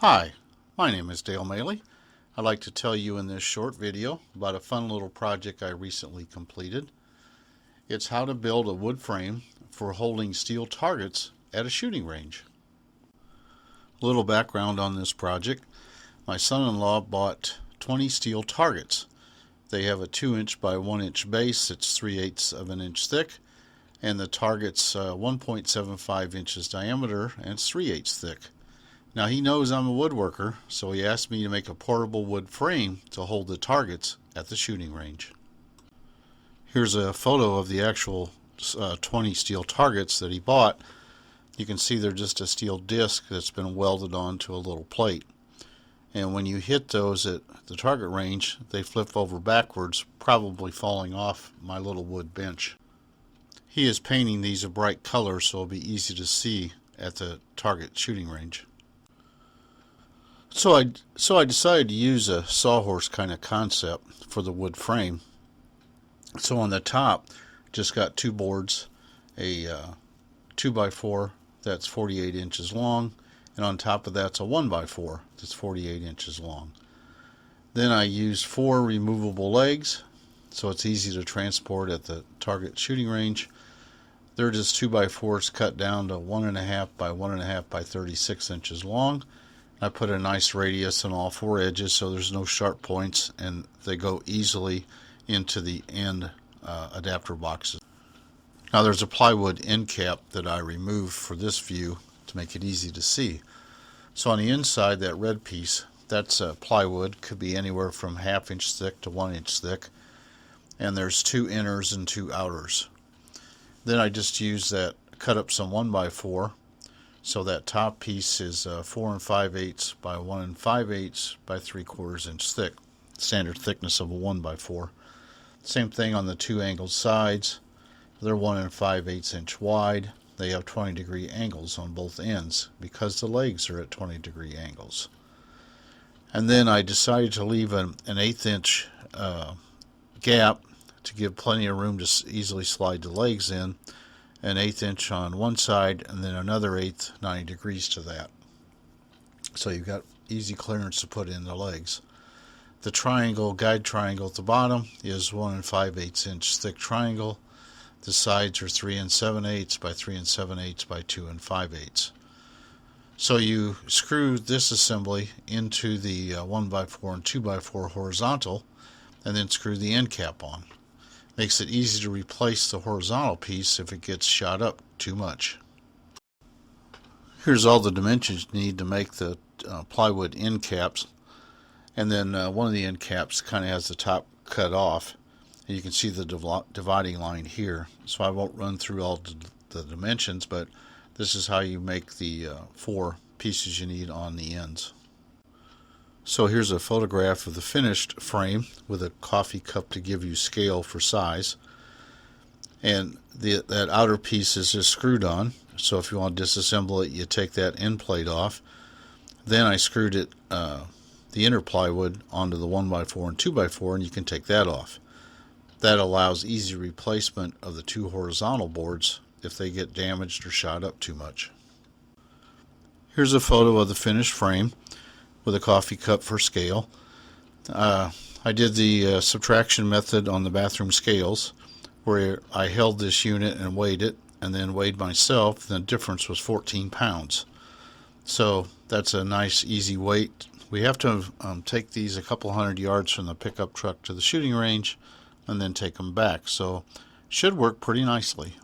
Hi, my name is Dale Maley. I'd like to tell you in this short video about a fun little project I recently completed. It's how to build a wood frame for holding steel targets at a shooting range. A little background on this project. My son-in-law bought 20 steel targets. They have a 2" by 1" base. It's 3/8 of an inch thick, and the target's 1.75 inches diameter and it's 3/8 thick. Now he knows I'm a woodworker, so he asked me to make a portable wood frame to hold the targets at the shooting range. Here's a photo of the actual 20 steel targets that he bought. You can see they're just a steel disc that's been welded onto a little plate. And when you hit those at the target range, they flip over backwards, probably falling off my little wood bench. He is painting these a bright color so it'll be easy to see at the target shooting range. So I decided to use a sawhorse kind of concept for the wood frame. So on the top, just got two boards, a 2x4 that's 48 inches long, and on top of that's a 1x4 that's 48 inches long. Then I used 4 removable legs, so it's easy to transport at the target shooting range. They're just 2x4s cut down to 1.5 by 1.5 by 36 inches long. I put a nice radius on all 4 edges so there's no sharp points, and they go easily into the end adapter boxes. Now there's a plywood end cap that I removed for this view to make it easy to see. So on the inside, that red piece, that's plywood, could be anywhere from 1/2 inch thick to 1 inch thick, and there's 2 inners and 2 outers. Then I just used that, cut up some 1x4. So that top piece is 4 5/8 by 1 5/8 by 3/4 inch thick, standard thickness of a 1x4. Same thing on the 2 angled sides. They're 1 5/8 inch wide. They have 20-degree angles on both ends because the legs are at 20-degree angles. And then I decided to leave an 1/8 inch gap to give plenty of room to easily slide the legs in. An 1/8 inch on one side and then another 1/8 90 degrees to that, so you've got easy clearance to put in the legs. The triangle, guide triangle at the bottom, is 1 5/8 inch thick triangle. The sides are 3 7/8 by 3 7/8 by 2 5/8. So you screw this assembly into the 1x4 and 2x4 horizontal and then screw the end cap on. Makes it easy to replace the horizontal piece if it gets shot up too much. Here's all the dimensions you need to make the plywood end caps, and then one of the end caps kind of has the top cut off, and you can see the dividing line here. So I won't run through all the dimensions, but this is how you make the 4 pieces you need on the ends. So here's a photograph of the finished frame with a coffee cup to give you scale for size. And that outer piece is just screwed on. So if you want to disassemble it, you take that end plate off. Then I screwed it, the inner plywood, onto the 1x4 and 2x4, and you can take that off. That allows easy replacement of the 2 horizontal boards if they get damaged or shot up too much. Here's a photo of the finished frame with a coffee cup for scale. I did the subtraction method on the bathroom scales, where I held this unit and weighed it, and then weighed myself, and the difference was 14 pounds. So that's a nice easy weight. We have to take these a couple hundred yards from the pickup truck to the shooting range and then take them back, so should work pretty nicely.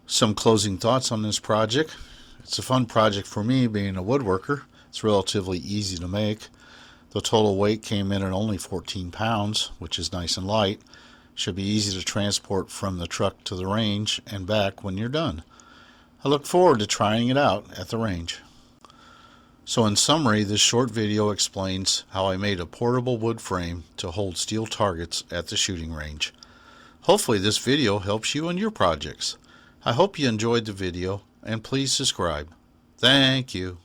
Some closing thoughts on this project. It's a fun project for me, being a woodworker. It's relatively easy to make. The total weight came in at only 14 pounds, which is nice and light. Should be easy to transport from the truck to the range and back when you're done. I look forward to trying it out at the range. So in summary, this short video explains how I made a portable wood frame to hold steel targets at the shooting range. Hopefully this video helps you in your projects. I hope you enjoyed the video, and please subscribe. Thank you.